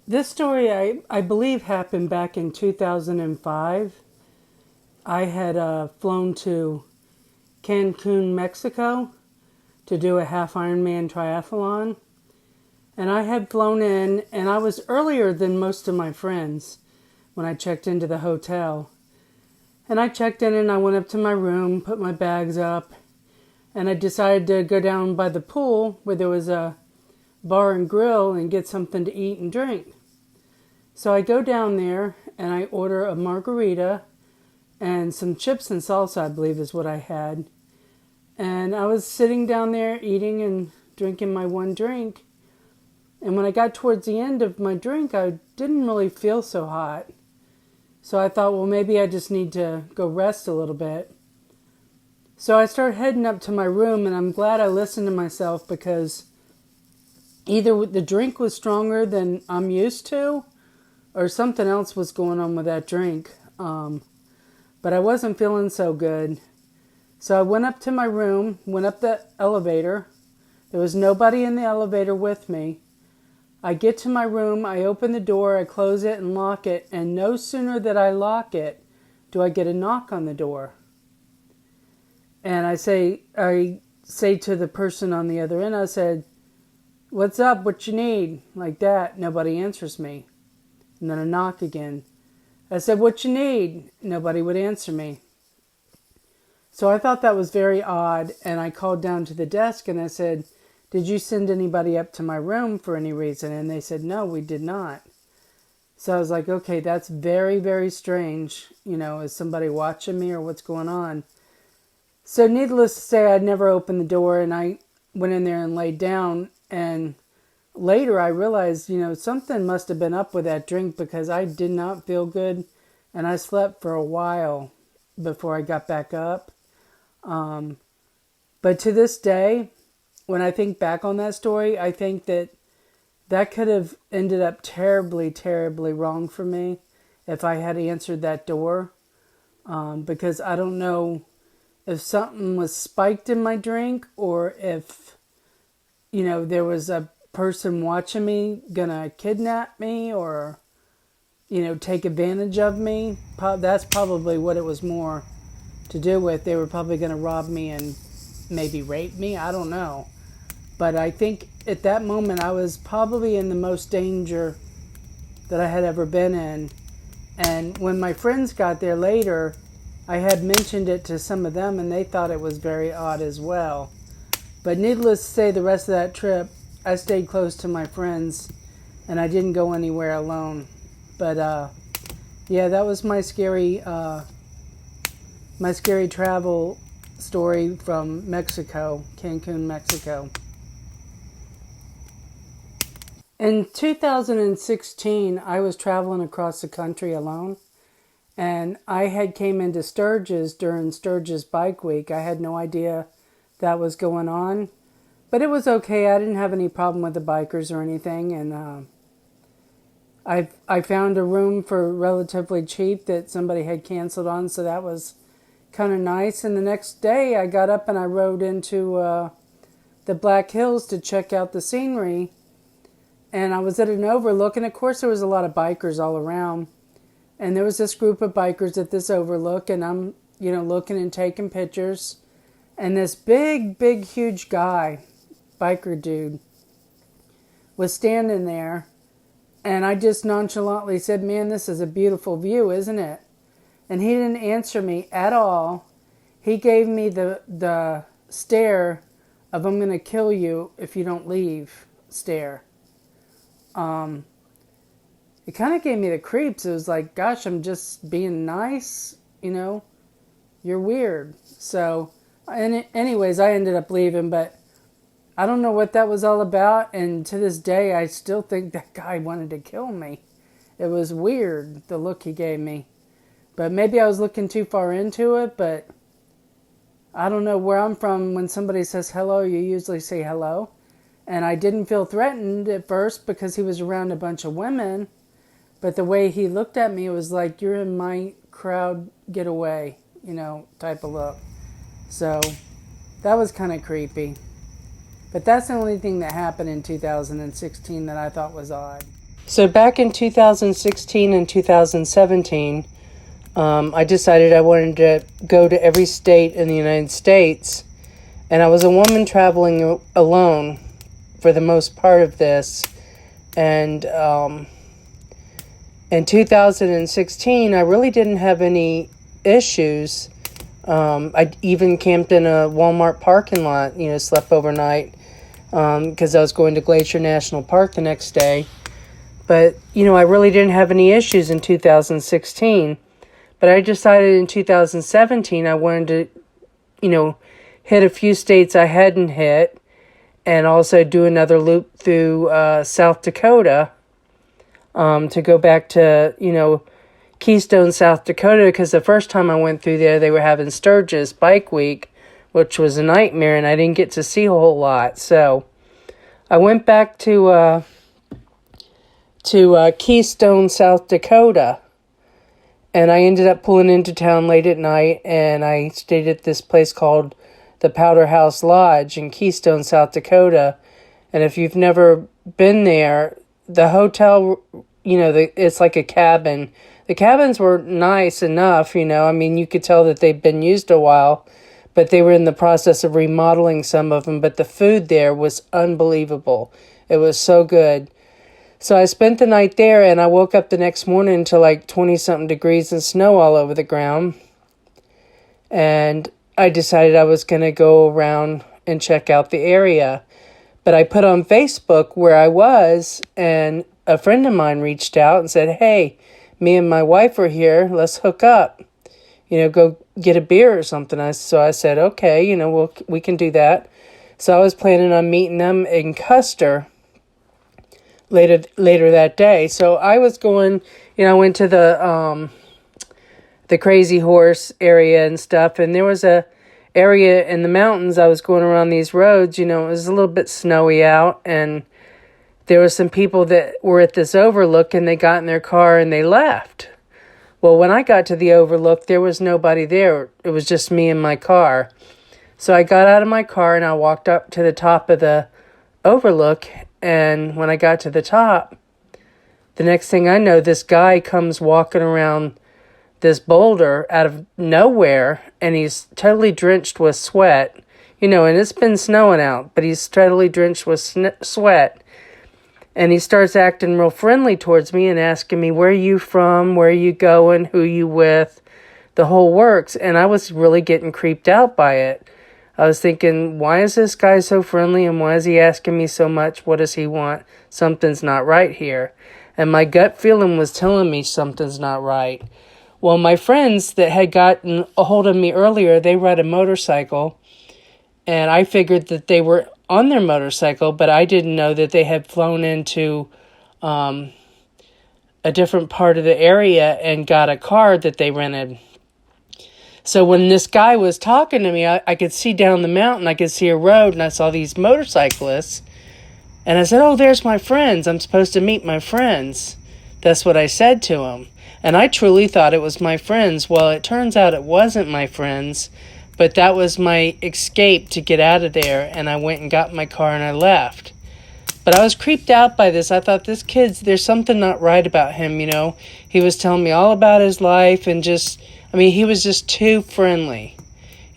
This story, I believe, happened back in 2005. I had flown to Cancun, Mexico to do a half Ironman triathlon. And I had flown in, and I was earlier than most of my friends when I checked into the hotel. And I checked in and I went up to my room, put my bags up, and I decided to go down by the pool where there was a bar and grill and get something to eat and drink. So I go down there and I order a margarita and some chips and salsa, I believe is what I had. And I was sitting down there eating and drinking my one drink. And when I got towards the end of my drink, I didn't really feel so hot. So I thought, well, maybe I just need to go rest a little bit. So I started heading up to my room, and I'm glad I listened to myself because either the drink was stronger than I'm used to or something else was going on with that drink. But I wasn't feeling so good. So I went up to my room, went up the elevator. There was nobody in the elevator with me. I get to my room, I open the door, I close it and lock it, and no sooner that I lock it do I get a knock on the door. And I say to the person on the other end, I said, "What's up? What you need?" Like that. Nobody answers me. And then a knock again. I said, "What you need?" Nobody would answer me. So I thought that was very odd, and I called down to the desk and I said, "Did you send anybody up to my room for any reason?" And they said, "No, we did not." So I was like, okay, that's very, very strange. Is somebody watching me or what's going on? So needless to say, I'd never opened the door, and I went in there and laid down. And later I realized, something must have been up with that drink because I did not feel good. And I slept for a while before I got back up. But to this day, when I think back on that story, I think that could have ended up terribly, terribly wrong for me if I had answered that door. Because I don't know if something was spiked in my drink or if, there was a person watching me gonna kidnap me or, take advantage of me. That's probably what it was more to do with. They were probably gonna rob me and maybe rape me. I don't know. But I think at that moment I was probably in the most danger that I had ever been in. And when my friends got there later, I had mentioned it to some of them and they thought it was very odd as well. But needless to say, the rest of that trip, I stayed close to my friends and I didn't go anywhere alone. But yeah, that was my scary travel story from Mexico, Cancun, Mexico. In 2016, I was traveling across the country alone, and I had came into Sturgis during Sturgis Bike Week. I had no idea that was going on, but it was okay. I didn't have any problem with the bikers or anything, and I found a room for relatively cheap that somebody had canceled on, so that was kind of nice. And the next day, I got up and I rode into the Black Hills to check out the scenery. And I was at an overlook, and of course there was a lot of bikers all around. And there was this group of bikers at this overlook, and I'm, looking and taking pictures. And this big, huge guy, biker dude, was standing there. And I just nonchalantly said, "Man, this is a beautiful view, isn't it?" And he didn't answer me at all. He gave me the stare of "I'm going to kill you if you don't leave" stare. It kind of gave me the creeps. It was like, gosh, I'm just being nice, you're weird. So, anyways, I ended up leaving, but I don't know what that was all about. And to this day, I still think that guy wanted to kill me. It was weird, the look he gave me. But maybe I was looking too far into it, but I don't know. Where I'm from, when somebody says hello, you usually say hello. And I didn't feel threatened at first because he was around a bunch of women. But the way he looked at me, it was like, "You're in my crowd, get away," type of look. So that was kind of creepy. But that's the only thing that happened in 2016 that I thought was odd. So back in 2016 and 2017, I decided I wanted to go to every state in the United States. And I was a woman traveling alone for the most part of this. And in 2016, I really didn't have any issues. I even camped in a Walmart parking lot, slept overnight because I was going to Glacier National Park the next day. But, I really didn't have any issues in 2016. But I decided in 2017 I wanted to, hit a few states I hadn't hit and also do another loop through South Dakota to go back to, Keystone, South Dakota, because the first time I went through there, they were having Sturgis Bike Week, which was a nightmare, and I didn't get to see a whole lot. So I went back to Keystone, South Dakota, and I ended up pulling into town late at night, and I stayed at this place called the Powder House Lodge in Keystone, South Dakota. And if you've never been there, the hotel, it's like a cabin. The cabins were nice enough, you could tell that they've been used a while, but they were in the process of remodeling some of them. But the food there was unbelievable. It was so good. So I spent the night there, and I woke up the next morning to like 20-something degrees and snow all over the ground. And I decided I was going to go around and check out the area. But I put on Facebook where I was, and a friend of mine reached out and said, "Hey, me and my wife are here. Let's hook up. Go get a beer or something." So I said, "Okay, we can do that." So I was planning on meeting them in Custer later that day. So I was going, I went to the Crazy Horse area and stuff, and there was a area in the mountains. I was going around these roads, it was a little bit snowy out, and there were some people that were at this overlook, and they got in their car and they left. Well, when I got to the overlook, there was nobody there. It was just me and my car. So I got out of my car and I walked up to the top of the overlook, and when I got to the top, the next thing I know, this guy comes walking around this boulder out of nowhere, and he's totally drenched with sweat, and it's been snowing out, but he's totally drenched with sweat. And he starts acting real friendly towards me and asking me, "Where are you from? Where are you going? Who you with?" The whole works. And I was really getting creeped out by it. I was thinking, why is this guy so friendly, and why is he asking me so much? What does he want? Something's not right here. And my gut feeling was telling me something's not right. Well, my friends that had gotten a hold of me earlier, they ride a motorcycle, and I figured that they were on their motorcycle, but I didn't know that they had flown into a different part of the area and got a car that they rented. So when this guy was talking to me, I could see down the mountain, I could see a road, and I saw these motorcyclists, and I said, "Oh, there's my friends. I'm supposed to meet my friends." That's what I said to him. And I truly thought it was my friends. Well, it turns out it wasn't my friends, but that was my escape to get out of there, and I went and got my car and I left. But I was creeped out by this. I thought, this kid's, there's something not right about him, He was telling me all about his life, and he was just too friendly.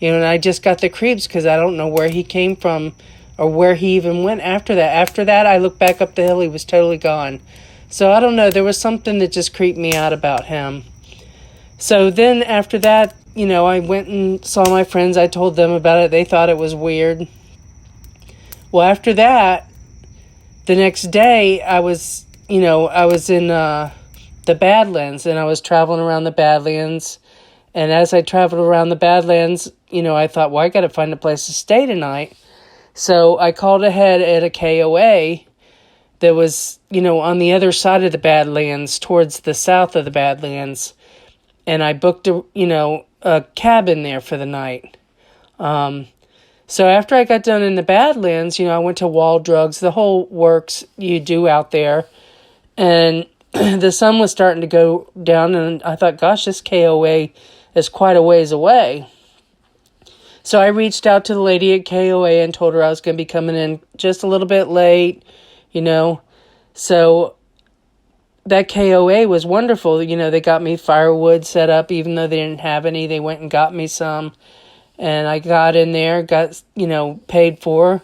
And I just got the creeps because I don't know where he came from or where he even went after that. After that, I looked back up the hill, he was totally gone. So I don't know, there was something that just creeped me out about him. So then after that, I went and saw my friends. I told them about it. They thought it was weird. Well, after that, the next day, I was in the Badlands, and I was traveling around the Badlands. And as I traveled around the Badlands, I thought, well, I got to find a place to stay tonight. So I called ahead at a KOA that was, on the other side of the Badlands, towards the south of the Badlands. And I booked a cabin there for the night. So after I got done in the Badlands, I went to Wall Drugs, the whole works you do out there. And the sun was starting to go down, and I thought, gosh, this KOA is quite a ways away. So I reached out to the lady at KOA and told her I was going to be coming in just a little bit late, So that KOA was wonderful. You know, they got me firewood set up, even though they didn't have any. They went and got me some. And I got in there, got, paid for.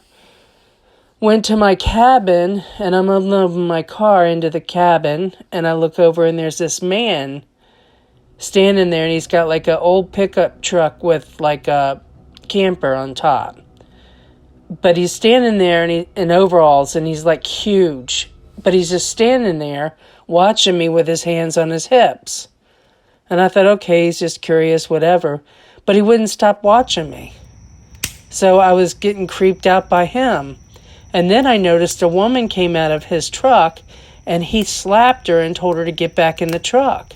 Went to my cabin, and I'm unloading my car into the cabin. And I look over, and there's this man standing there, and he's got like an old pickup truck with like a camper on top. But he's standing there in overalls, and he's like huge. But he's just standing there watching me with his hands on his hips. And I thought, okay, he's just curious, whatever. But he wouldn't stop watching me. So I was getting creeped out by him. And then I noticed a woman came out of his truck, and he slapped her and told her to get back in the truck.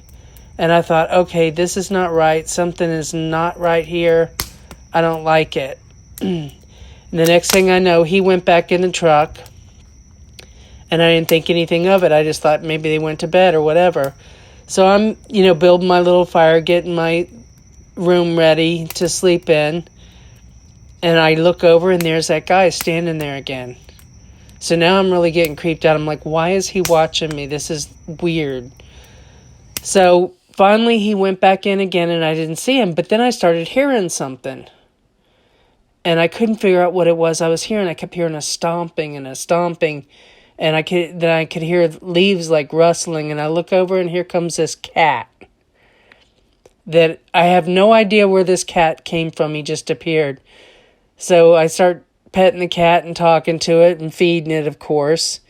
And I thought, okay, this is not right. Something is not right here. I don't like it. And the next thing I know, he went back in the truck. And I didn't think anything of it. I just thought maybe they went to bed or whatever. So I'm, building my little fire, getting my room ready to sleep in. And I look over, and there's that guy standing there again. So now I'm really getting creeped out. I'm like, why is he watching me? This is weird. So finally he went back in again, and I didn't see him. But then I started hearing something. And I couldn't figure out what it was I was hearing. I kept hearing a stomping and a stomping. And I could hear leaves like rustling, and I look over, and here comes this cat. That I have no idea where this cat came from. He just appeared. So I start petting the cat and talking to it and feeding it, of course.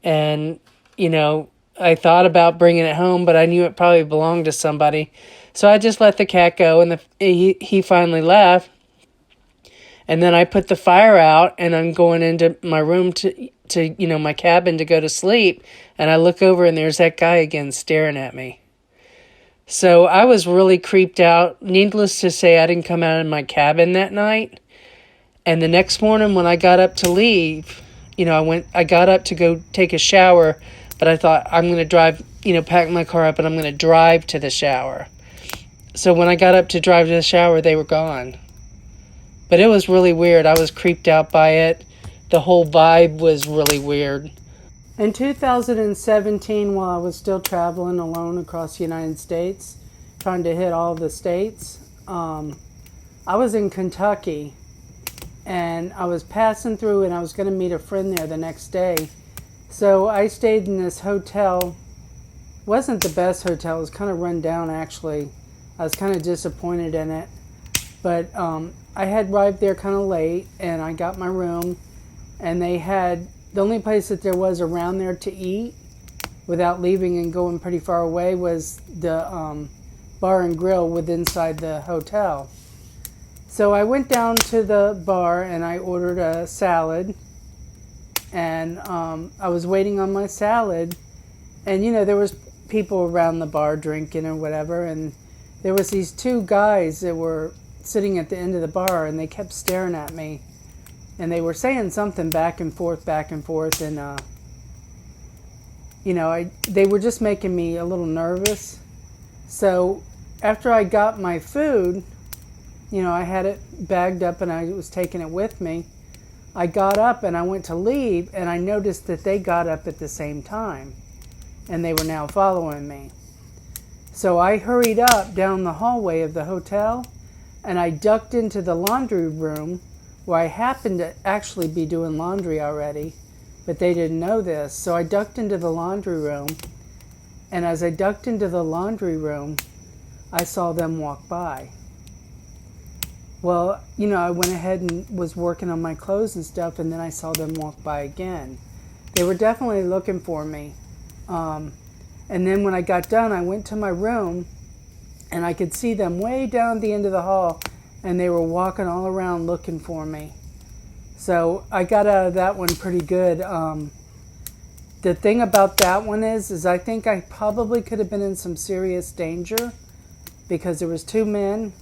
And, I thought about bringing it home, but I knew it probably belonged to somebody. So I just let the cat go, and he finally left. And then I put the fire out, and I'm going into my room to my cabin to go to sleep. And I look over, and there's that guy again staring at me. So I was really creeped out. Needless to say, I didn't come out of my cabin that night. And the next morning when I got up to leave, I got up to go take a shower, but I thought I'm going to drive, pack my car up, and I'm going to drive to the shower. So when I got up to drive to the shower, they were gone. But it was really weird. I was creeped out by it. The whole vibe was really weird. In 2017, while I was still traveling alone across the United States, trying to hit all the states, I was in Kentucky, and I was passing through, and I was going to meet a friend there the next day. So I stayed in this hotel. It wasn't the best hotel. It was kind of run down, actually. I was kind of disappointed in it. But I had arrived there kind of late, and I got my room, and they had the only place that there was around there to eat without leaving and going pretty far away was the bar and grill within inside the hotel. So I went down to the bar, and I ordered a salad, and I was waiting on my salad, and there was people around the bar drinking or whatever, and there was these two guys that were sitting at the end of the bar, and they kept staring at me, and they were saying something back and forth, and they were just making me a little nervous. So after I got my food, I had it bagged up, and I was taking it with me. I got up, and I went to leave, and I noticed that they got up at the same time, and they were now following me. So I hurried up down the hallway of the hotel, and I ducked into the laundry room, where I happened to actually be doing laundry already, but they didn't know this. So I ducked into the laundry room, and as I ducked into the laundry room, I saw them walk by. Well, I went ahead and was working on my clothes and stuff, and then I saw them walk by again. They were definitely looking for me. And then when I got done, I went to my room, and I could see them way down the end of the hall, and they were walking all around looking for me. So I got out of that one pretty good. The thing about that one is I think I probably could have been in some serious danger, because there was two men,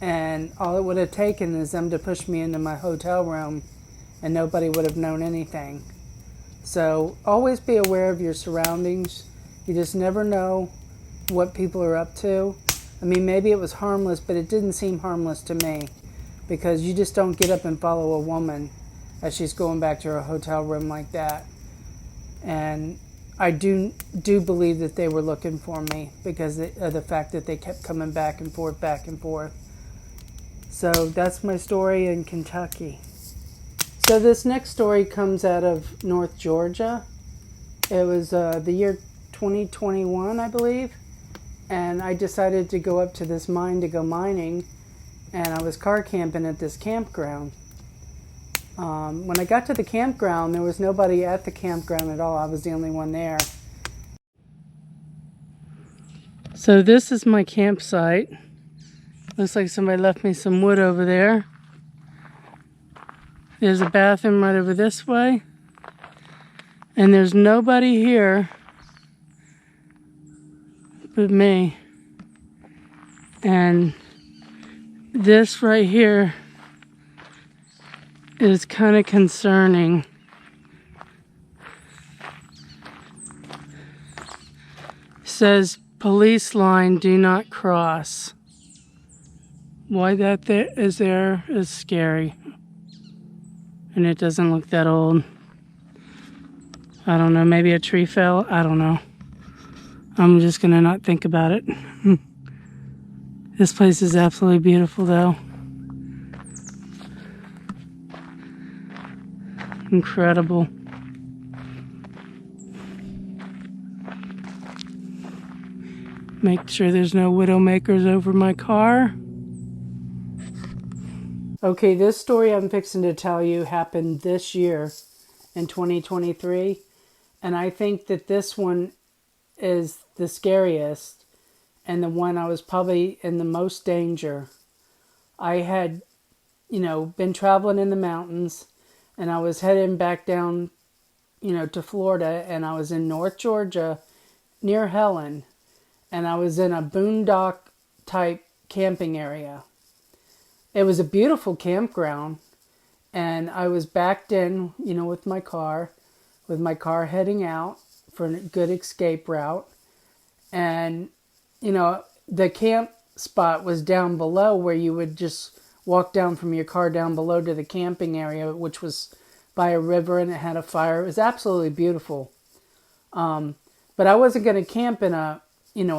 and all it would have taken is them to push me into my hotel room, and nobody would have known anything. So always be aware of your surroundings. You just never know what people are up to. I mean, maybe it was harmless, but it didn't seem harmless to me, because you just don't get up and follow a woman as she's going back to her hotel room like that. And I do believe that they were looking for me because of the fact that they kept coming back and forth, back and forth. So that's my story in Kentucky. So this next story comes out of North Georgia. It was the year 2021, I believe. And I decided to go up to this mine to go mining. And I was car camping at this campground. When I got to the campground, there was nobody at the campground at all. I was the only one there. So this is my campsite. Looks like somebody left me some wood over there. There's a bathroom right over this way. And there's nobody here but me. And this right here is kind of concerning. It says police line, do not cross. Why that is there is scary. And it doesn't look that old. I don't know, maybe a tree fell. I don't know. I'm just gonna not think about it. This place is absolutely beautiful though. Incredible. Make sure there's no widowmakers over my car. Okay, this story I'm fixing to tell you happened this year in 2023. And I think that this one is the scariest and the one I was probably in the most danger. I had, been traveling in the mountains and I was heading back down, to Florida, and I was in North Georgia near Helen, and I was in a boondock type camping area. It was a beautiful campground, and I was backed in, with my car heading out for a good escape route. And, the camp spot was down below where you would just walk down from your car down below to the camping area, which was by a river, and it had a fire. It was absolutely beautiful. But I wasn't going to camp in a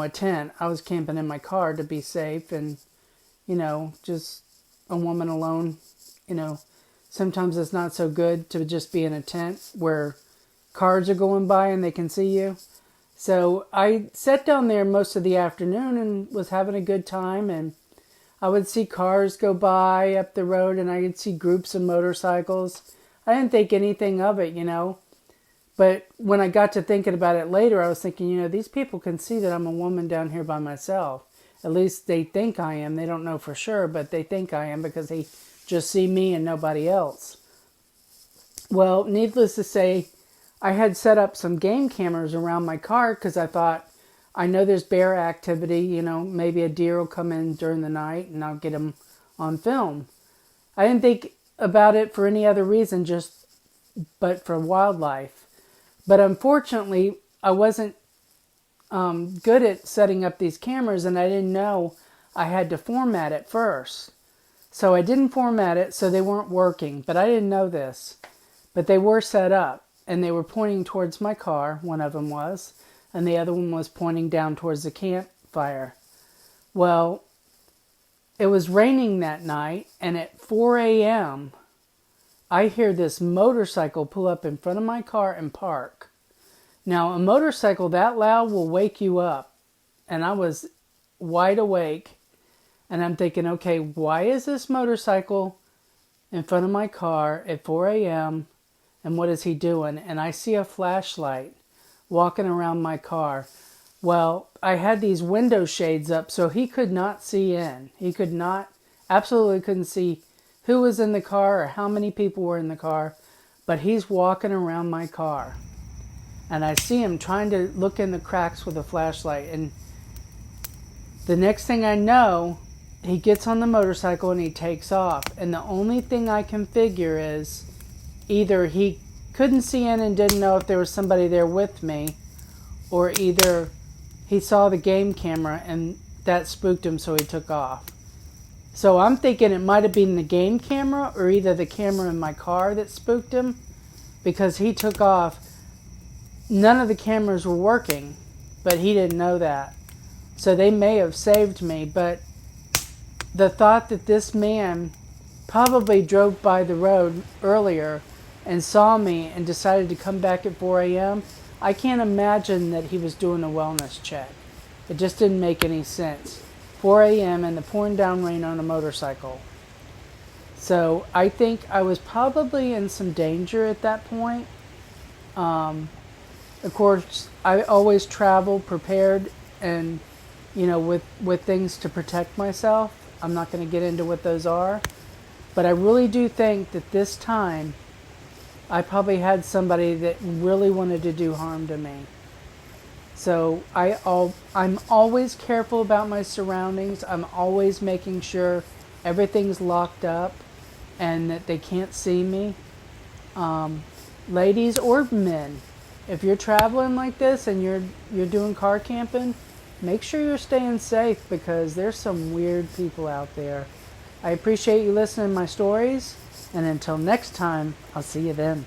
tent. I was camping in my car to be safe and, just a woman alone. Sometimes it's not so good to just be in a tent where cars are going by and they can see you. So I sat down there most of the afternoon and was having a good time, and I would see cars go by up the road and I could see groups of motorcycles. I didn't think anything of it, But when I got to thinking about it later, I was thinking, these people can see that I'm a woman down here by myself. At least they think I am. They don't know for sure, but they think I am because they just see me and nobody else. Well, needless to say, I had set up some game cameras around my car because I thought, I know there's bear activity, maybe a deer will come in during the night and I'll get them on film. I didn't think about it for any other reason, but for wildlife. But unfortunately, I wasn't good at setting up these cameras, and I didn't know I had to format it first. So I didn't format it, so they weren't working, but I didn't know this. But they were set up, and they were pointing towards my car, one of them was, and the other one was pointing down towards the campfire. Well, it was raining that night, and at 4 a.m., I hear this motorcycle pull up in front of my car and park. Now, a motorcycle that loud will wake you up. And I was wide awake. And I'm thinking, okay, why is this motorcycle in front of my car at 4 a.m.? And what is he doing? And I see a flashlight walking around my car. Well, I had these window shades up, so he could not see in. He absolutely couldn't see who was in the car or how many people were in the car. But he's walking around my car. And I see him trying to look in the cracks with a flashlight. And the next thing I know, he gets on the motorcycle and he takes off. And the only thing I can figure is either he couldn't see in and didn't know if there was somebody there with me, or either he saw the game camera and that spooked him, so he took off. So I'm thinking it might have been the game camera or either the camera in my car that spooked him, because he took off none of the cameras were working, but he didn't know that. So they may have saved me, but the thought that this man probably drove by the road earlier and saw me and decided to come back at 4 a.m., I can't imagine that he was doing a wellness check. It just didn't make any sense. 4 a.m. and the pouring down rain on a motorcycle. So I think I was probably in some danger at that point. Of course, I always travel prepared and, with things to protect myself. I'm not going to get into what those are. But I really do think that this time I probably had somebody that really wanted to do harm to me. So I'm always careful about my surroundings. I'm always making sure everything's locked up and that they can't see me. Ladies or men, if you're traveling like this and you're doing car camping, make sure you're staying safe because there's some weird people out there. I appreciate you listening to my stories, and until next time, I'll see you then.